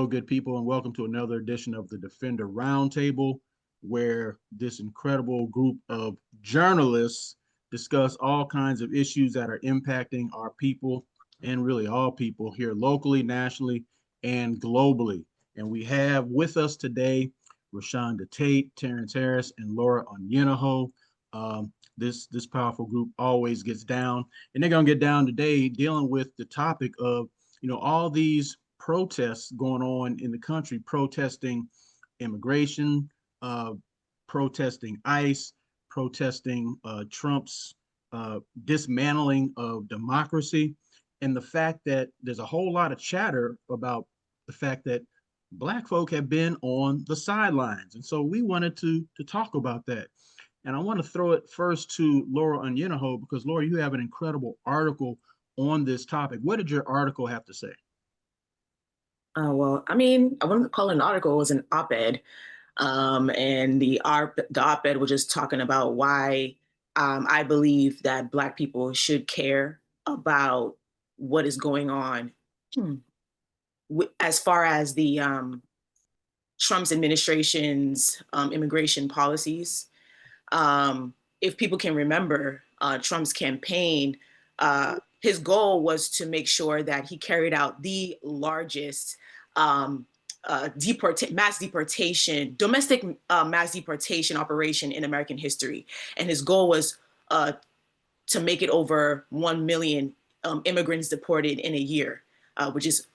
Hello, good people, and welcome to another edition of the Defender Roundtable, where this incredible group of journalists discuss all kinds of issues that are impacting our people and really all people here locally, nationally, and globally. And we have with us today Rashida Tate, Terrence Harris, and Laura Onwenu. This powerful group always gets down, and they're gonna get down today dealing with the topic of all these protests going on in the country, protesting immigration, uh, protesting ICE, protesting Trump's dismantling of democracy, and the fact that there's a whole lot of chatter about the fact that Black folk have been on the sidelines. And so we wanted to talk about that. And I want to throw it first to Laura Onwenu, because Laura, you have an incredible article on this topic. What did your article have to say? Well, I mean, I wouldn't call it an article, it was an op-ed. And the op-ed was just talking about why I believe that Black people should care about what is going on as far as the Trump's administration's immigration policies. If people can remember Trump's campaign, his goal was to make sure that he carried out the largest domestic mass deportation operation in American history. And his goal was to make it over 1 million immigrants deported in a year, which is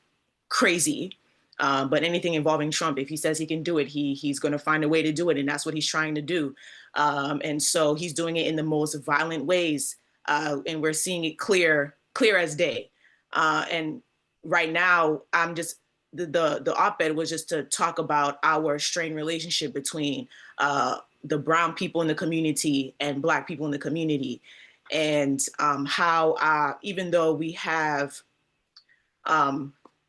crazy. But anything involving Trump, if he says he can do it, he's going to find a way to do it. And that's what he's trying to do. And so he's doing it in the most violent ways. And we're seeing it clear as day. And right now, I'm just, the op-ed was just to talk about our strained relationship between the brown people in the community and Black people in the community. And how even though we have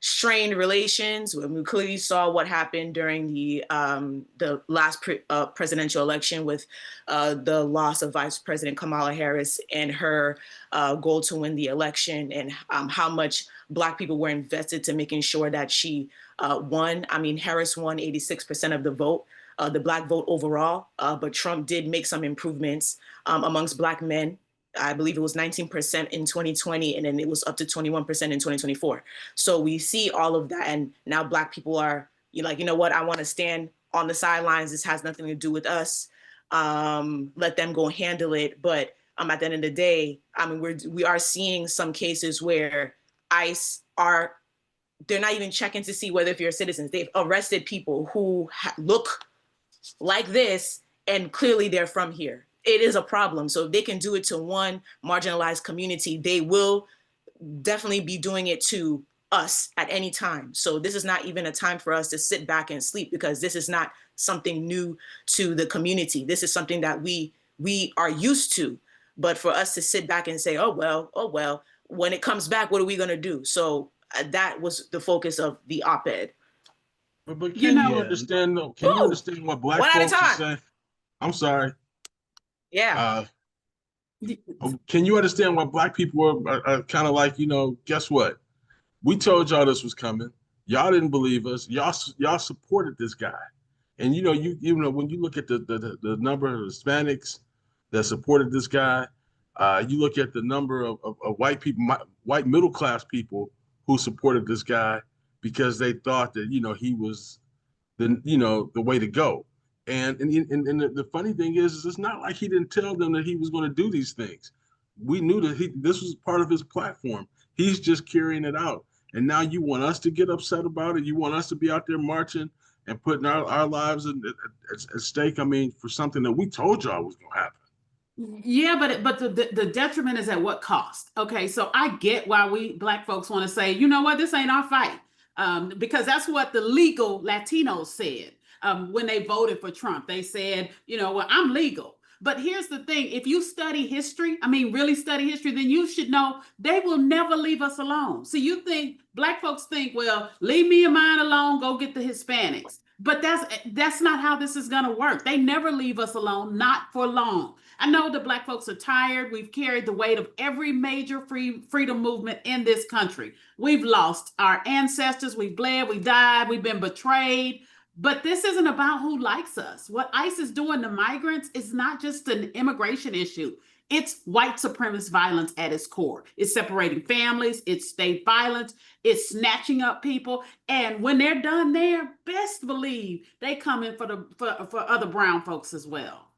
strained relations, when we clearly saw what happened during the last presidential election with the loss of Vice President Kamala Harris and her goal to win the election, and how much Black people were invested to making sure that she won. I mean, Harris won 86% of the vote, the Black vote overall, but Trump did make some improvements amongst Black men. I believe it was 19% in 2020, and then it was up to 21% in 2024. So we see all of that, and now Black people are like, you know what, I want to stand on the sidelines. This has nothing to do with us. Let them go handle it. But at the end of the day, I mean, we are seeing some cases where ICE they're not even checking to see whether if you're citizens. They've arrested people who look like this, and clearly they're from here. It is a problem. So if they can do it to one marginalized community, they will definitely be doing it to us at any time. So this is not even a time for us to sit back and sleep, because this is not something new to the community. This is something that we are used to. But for us to sit back and say, oh, well, when it comes back, what are we going to do? So that was the focus of the op-ed. But can you understand, though? Can you understand what Black folks are saying? I'm sorry. Yeah. Can you understand what Black people are kind of like, guess what? We told y'all this was coming. Y'all didn't believe us. Y'all supported this guy. And, when you look at the number of Hispanics that supported this guy, you look at the number of white people, white middle-class people who supported this guy because they thought that, he was the way to go. And the funny thing is it's not like he didn't tell them that he was going to do these things. We knew that this was part of his platform. He's just carrying it out. And now you want us to get upset about it. You want us to be out there marching and putting our lives at stake. I mean, for something that we told y'all was going to happen. Yeah, but the detriment is at what cost? Okay, so I get why we Black folks want to say, you know what, this ain't our fight. Because that's what the legal Latinos said. When they voted for Trump, they said, well, I'm legal. But here's the thing. If you study history, really study history, then you should know they will never leave us alone. So you think Black folks think, well, leave me and mine alone, go get the Hispanics. But that's not how this is going to work. They never leave us alone, not for long. I know the Black folks are tired. We've carried the weight of every major freedom movement in this country. We've lost our ancestors. We've bled, we died, we've been betrayed. But this isn't about who likes us. What ICE is doing to migrants is not just an immigration issue. It's white supremacist violence at its core. It's separating families, it's state violence, it's snatching up people. And when they're done there, best believe they come in for other brown folks as well.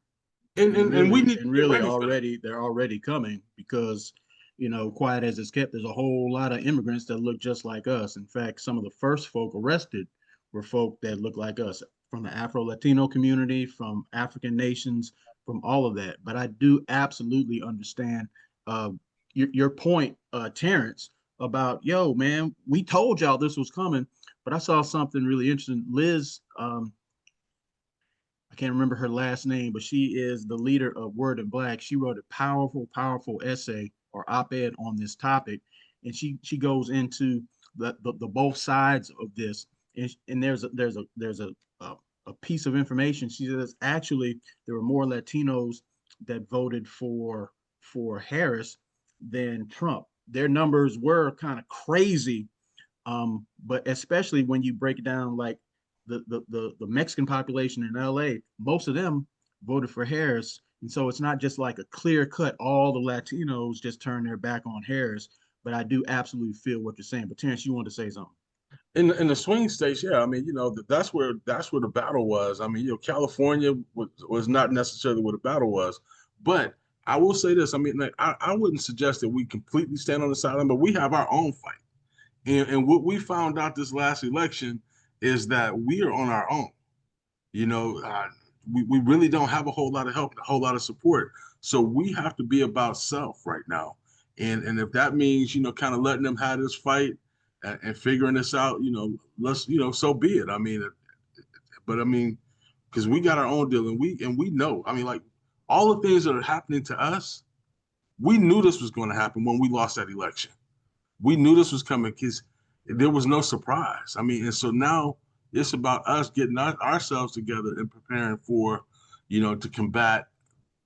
And we need and really already they're already coming because, you know, quiet as it's kept, there's a whole lot of immigrants that look just like us. In fact, some of the first folk arrested were folk that look like us, from the Afro-Latino community, from African nations, from all of that. But I do absolutely understand your point, Terrence, about, yo, man, we told y'all this was coming. But I saw something really interesting. Liz, I can't remember her last name, but she is the leader of Word in Black. She wrote a powerful, powerful essay or op-ed on this topic. And she goes into the both sides of this. And there's a piece of information. She says actually there were more Latinos that voted for Harris than Trump. Their numbers were kind of crazy, but especially when you break it down, like the Mexican population in LA, most of them voted for Harris. And so it's not just like a clear cut, all the Latinos just turn their back on Harris. But I do absolutely feel what you're saying. But Terrence, you want to say something? in the swing states, yeah. I mean, you know, that's where the battle was. I mean, you know, California was not necessarily where the battle was, but I will say this. I mean, like, I wouldn't suggest that we completely stand on the sideline, but we have our own fight. And what we found out this last election is that we are on our own. You know, we really don't have a whole lot of help, a whole lot of support. So we have to be about self right now. And if that means, you know, kind of letting them have this fight and figuring this out, you know, let's, you know, so be it. I mean, but I mean, because we got our own deal, and we know. I mean, like, all the things that are happening to us, we knew this was going to happen when we lost that election. We knew this was coming because there was no surprise. I mean, and so now it's about us getting ourselves together and preparing for, you know, to combat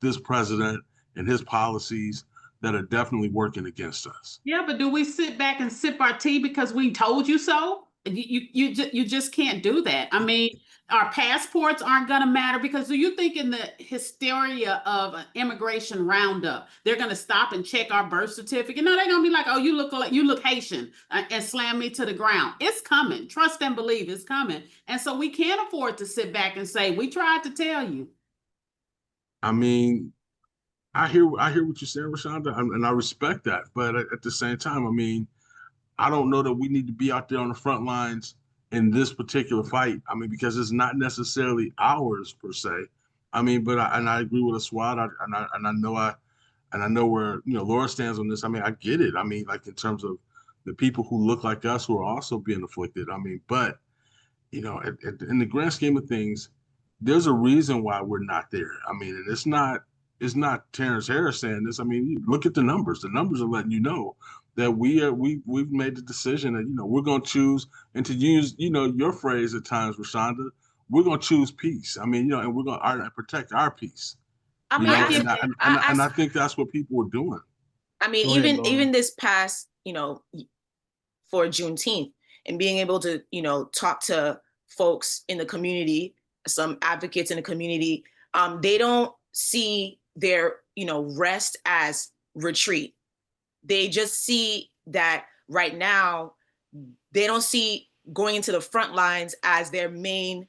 this president and his policies that are definitely working against us. Yeah, but do we sit back and sip our tea because we told you so? You just can't do that. I mean, our passports aren't going to matter because do you think in the hysteria of an immigration roundup, they're going to stop and check our birth certificate? No, they're going to be like, oh, you look Haitian, and slam me to the ground. It's coming. Trust and believe it's coming. And so we can't afford to sit back and say, we tried to tell you. I mean, I hear what you're saying, Rashida, and I respect that. But at the same time, I mean, I don't know that we need to be out there on the front lines in this particular fight. I mean, because it's not necessarily ours per se. I mean, but I agree with Aswad, and I know where, you know, Laura stands on this. I mean, I get it. I mean, like, in terms of the people who look like us who are also being afflicted. I mean, but, you know, in the grand scheme of things, there's a reason why we're not there. I mean, and it's not Terrence Harris saying this. I mean, look at the numbers. The numbers are letting you know that we've made the decision that, you know, we're going to choose, and to use, you know, your phrase at times, Rashonda, we're going to choose peace. I mean, you know, and we're going to protect our peace. I mean, I think that's what people are doing. I mean, even this past, you know, for Juneteenth, and being able to, you know, talk to folks in the community, some advocates in the community, they don't see their, you know, rest as retreat. They just see that right now, they don't see going into the front lines as their main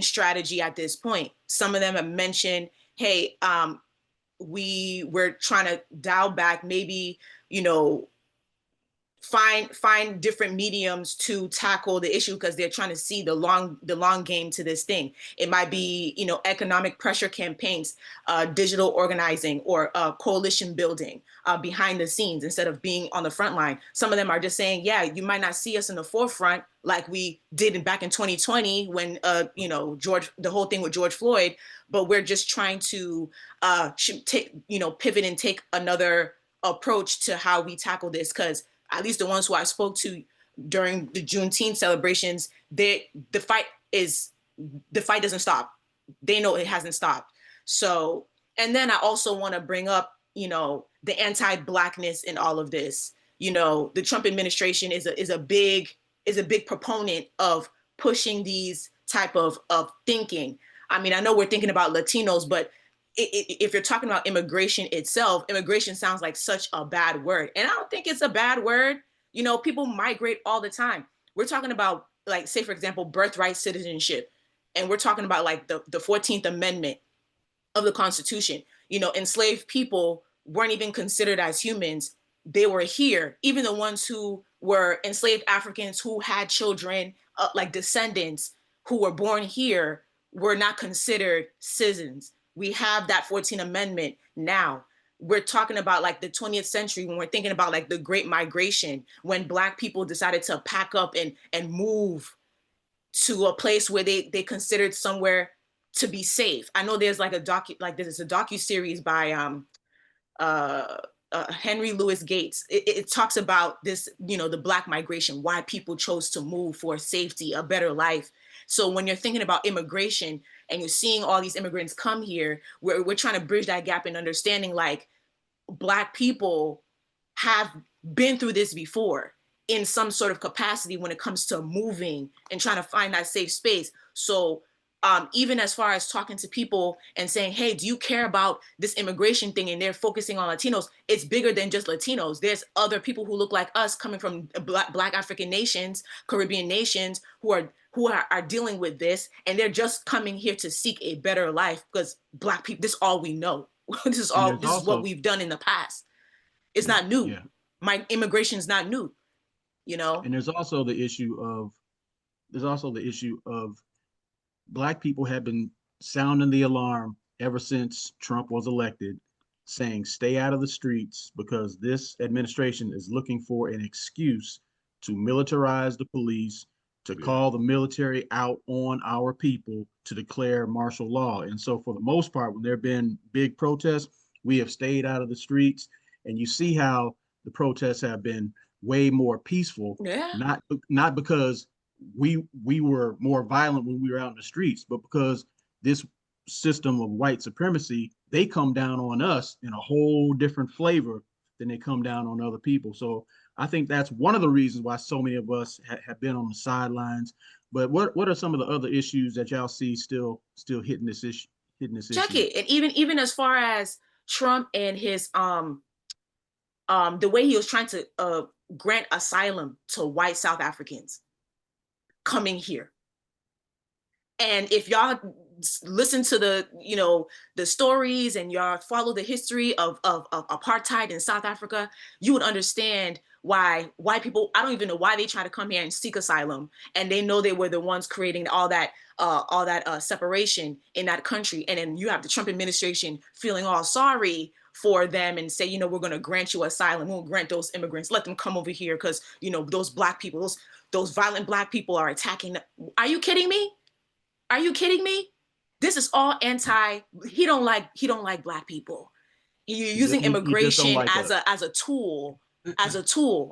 strategy at this point. Some of them have mentioned, hey, we're trying to dial back, maybe, you know, find different mediums to tackle the issue because they're trying to see the long game to this thing. It might be, you know, economic pressure campaigns, digital organizing, or coalition building behind the scenes instead of being on the front line. Some of them are just saying, yeah, you might not see us in the forefront like we did back in 2020 when, you know, the whole thing with George Floyd, but we're just trying to pivot and take another approach to how we tackle this, because at least the ones who I spoke to during the Juneteenth celebrations, the fight doesn't stop. They know it hasn't stopped. So, And then I also want to bring up, the anti-Blackness in all of this. The Trump administration is a big proponent of pushing these type of thinking. I mean, I know we're thinking about Latinos, but if you're talking about immigration itself, immigration sounds like such a bad word. And I don't think it's a bad word. People migrate all the time. We're talking about, like, say, for example, birthright citizenship. And we're talking about like the 14th Amendment of the Constitution. Enslaved people weren't even considered as humans. They were here. Even the ones who were enslaved Africans who had children, like descendants who were born here, were not considered citizens. We have that 14th Amendment now. We're talking about like the 20th century, when we're thinking about like the Great Migration, when Black people decided to pack up and move to a place where they considered somewhere to be safe. I know there's like there's a docu-series by Henry Louis Gates. It talks about this, the Black migration, why people chose to move for safety, a better life. So when you're thinking about immigration and you're seeing all these immigrants come here, we're trying to bridge that gap in understanding, like, Black people have been through this before in some sort of capacity when it comes to moving and trying to find that safe space. So even as far as talking to people and saying, hey, do you care about this immigration thing? And they're focusing on Latinos. It's bigger than just Latinos. There's other people who look like us coming from Black African nations, Caribbean nations, who are dealing with this. And they're just coming here to seek a better life, because Black people, this is all we know. This is what we've done in the past. It's not new. Yeah. My immigration is not new, And there's also the issue of Black people have been sounding the alarm ever since Trump was elected, saying stay out of the streets, because this administration is looking for an excuse to militarize the police, to call the military out on our people, to declare martial law. And so for the most part, when there have been big protests, we have stayed out of the streets. And you see how the protests have been way more peaceful, not because we were more violent when we were out in the streets, but because this system of white supremacy, they come down on us in a whole different flavor than they come down on other people. So I think that's one of the reasons why so many of us have been on the sidelines. But what are some of the other issues that y'all see still hitting this issue? Check it. And even as far as Trump and his the way he was trying to grant asylum to white South Africans coming here. And if y'all listen to the stories and y'all follow the history of apartheid in South Africa, you would understand why white people, I don't even know why they try to come here and seek asylum. And they know they were the ones creating all that separation in that country. And then you have the Trump administration feeling all sorry for them and say, we're going to grant you asylum. We'll grant those immigrants, let them come over here because, those Black people, those violent Black people are attacking them. Are you kidding me? Are you kidding me? This is all he don't like Black people. You're using immigration like as a tool,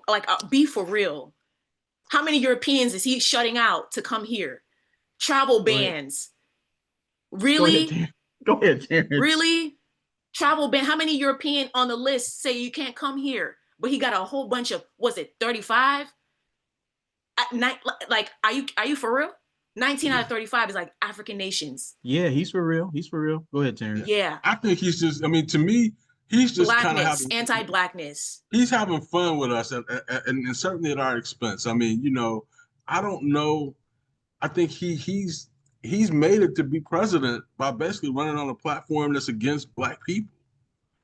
like, be for real. How many Europeans is he shutting out to come here? Travel bans. Really? Go ahead, Terrence. Really? Travel ban. How many European on the list say you can't come here? But he got a whole bunch of, was it 35? Like, are you for real? 19 out of 35 is like African nations. Yeah, he's for real. Go ahead, Terrence. Yeah. I think he's just, to me, he's just kind of having anti-Blackness. He's having fun with us, and certainly at our expense. I don't know. I think he's made it to be president by basically running on a platform that's against Black people,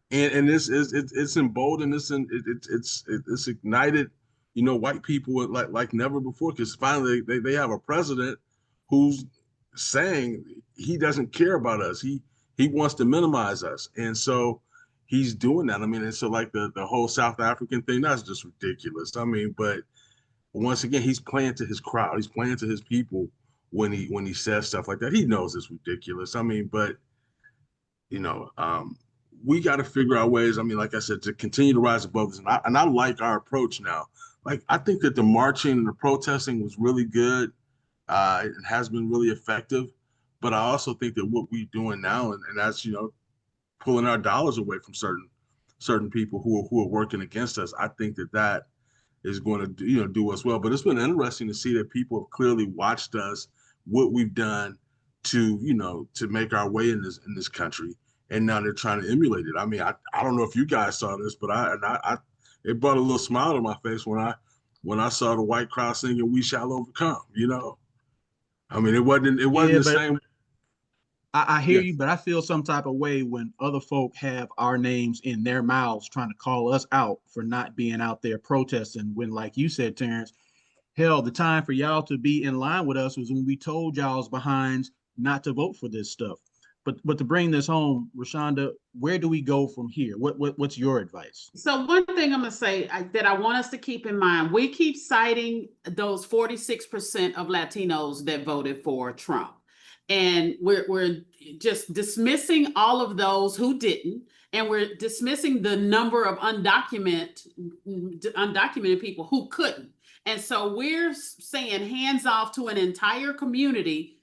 and it's emboldened, it's ignited, white people like never before, because finally they have a president who's saying he doesn't care about us. He wants to minimize us, and so he's doing that. And so like the whole South African thing, that's just ridiculous. But once again, he's playing to his crowd. He's playing to his people when he says stuff like that. He knows it's ridiculous. But we got to figure out ways. Like I said, to continue to rise above this. And I like our approach now. Like, I think that the marching and the protesting was really good. It has been really effective. But I also think that what we're doing now, and that's, pulling our dollars away from certain people who are working against us. I think that is going to do us well. But it's been interesting to see that people have clearly watched us, what we've done to make our way in this country, and now they're trying to emulate it. I mean, I don't know if you guys saw this, but I it brought a little smile to my face when I saw the white crowd singing "We Shall Overcome." I mean, it wasn't the same. I hear Yeah. you, but I feel some type of way when other folk have our names in their mouths trying to call us out for not being out there protesting. When, like you said, Terrence, hell, the time for y'all to be in line with us was when we told y'all's behinds not to vote for this stuff. But to bring this home, Rashida, where do we go from here? What's your advice? So one thing I'm gonna say that I want us to keep in mind, we keep citing those 46% of Latinos that voted for Trump. And we're just dismissing all of those who didn't, and we're dismissing the number of undocumented people who couldn't. And so we're saying hands off to an entire community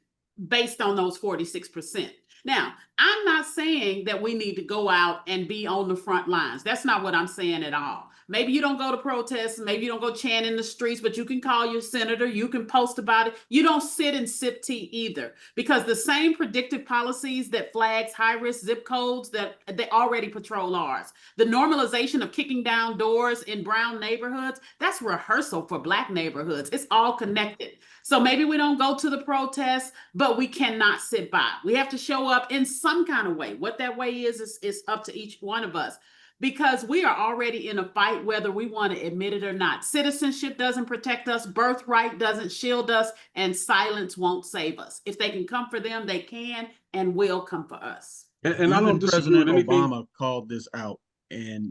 based on those 46%. Now, I'm not saying that we need to go out and be on the front lines. That's not what I'm saying at all. Maybe you don't go to protests, maybe you don't go chant in the streets, but you can call your senator, you can post about it. You don't sit and sip tea either, because the same predictive policies that flags high-risk zip codes, that they already patrol ours. The normalization of kicking down doors in brown neighborhoods, that's rehearsal for Black neighborhoods. It's all connected. So maybe we don't go to the protests, but we cannot sit by. We have to show up in some kind of way. What that way is up to each one of us, because we are already in a fight, whether we want to admit it or not. Citizenship doesn't protect us, birthright doesn't shield us, and silence won't save us. If they can come for them, they can and will come for us. And I don't disagree President with anything. Obama called this out, and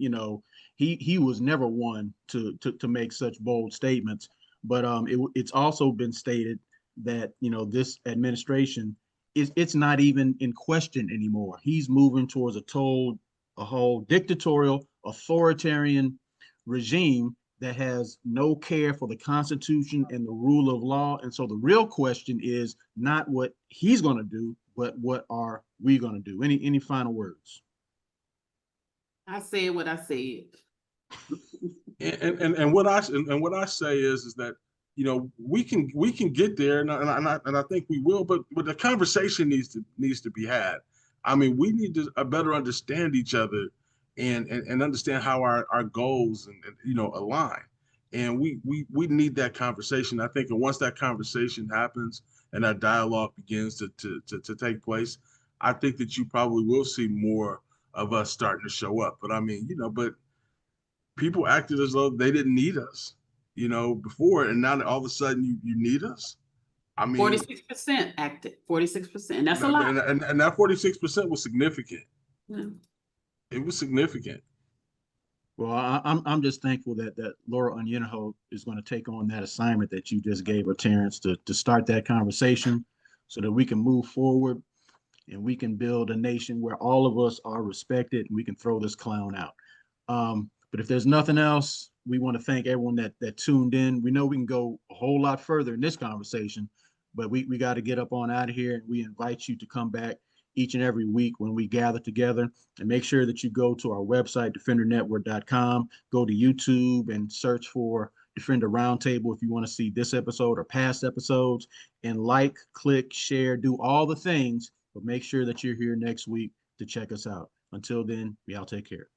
he was never one to make such bold statements. But it's also been stated that this administration it's not even in question anymore. He's moving towards a whole dictatorial, authoritarian regime that has no care for the Constitution and the rule of law. And so the real question is not what he's going to do, but what are we going to do? Any final words? I said what I said. And what I say is that we can get there, and I think we will, but the conversation needs to be had. I mean, we need to better understand each other and understand how our goals and align. And we need that conversation. I think, and once that conversation happens and that dialogue begins to take place, I think that you probably will see more of us starting to show up. But I mean, but people acted as though they didn't need us, before, and now all of a sudden you need us. I mean, 46% active, 46%. That's a lot. And that 46% was significant. Yeah. It was significant. Well, I'm just thankful that Laura Onwenu is going to take on that assignment that you just gave her, Terrence, to start that conversation so that we can move forward and we can build a nation where all of us are respected and we can throw this clown out. But if there's nothing else, we want to thank everyone that tuned in. We know we can go a whole lot further in this conversation, but we got to get up on out of here, and we invite you to come back each and every week when we gather together. And make sure that you go to our website, defendernetwork.com, go to YouTube and search for Defender Roundtable if you want to see this episode or past episodes, and like, click, share, do all the things, but make sure that you're here next week to check us out. Until then, y'all take care.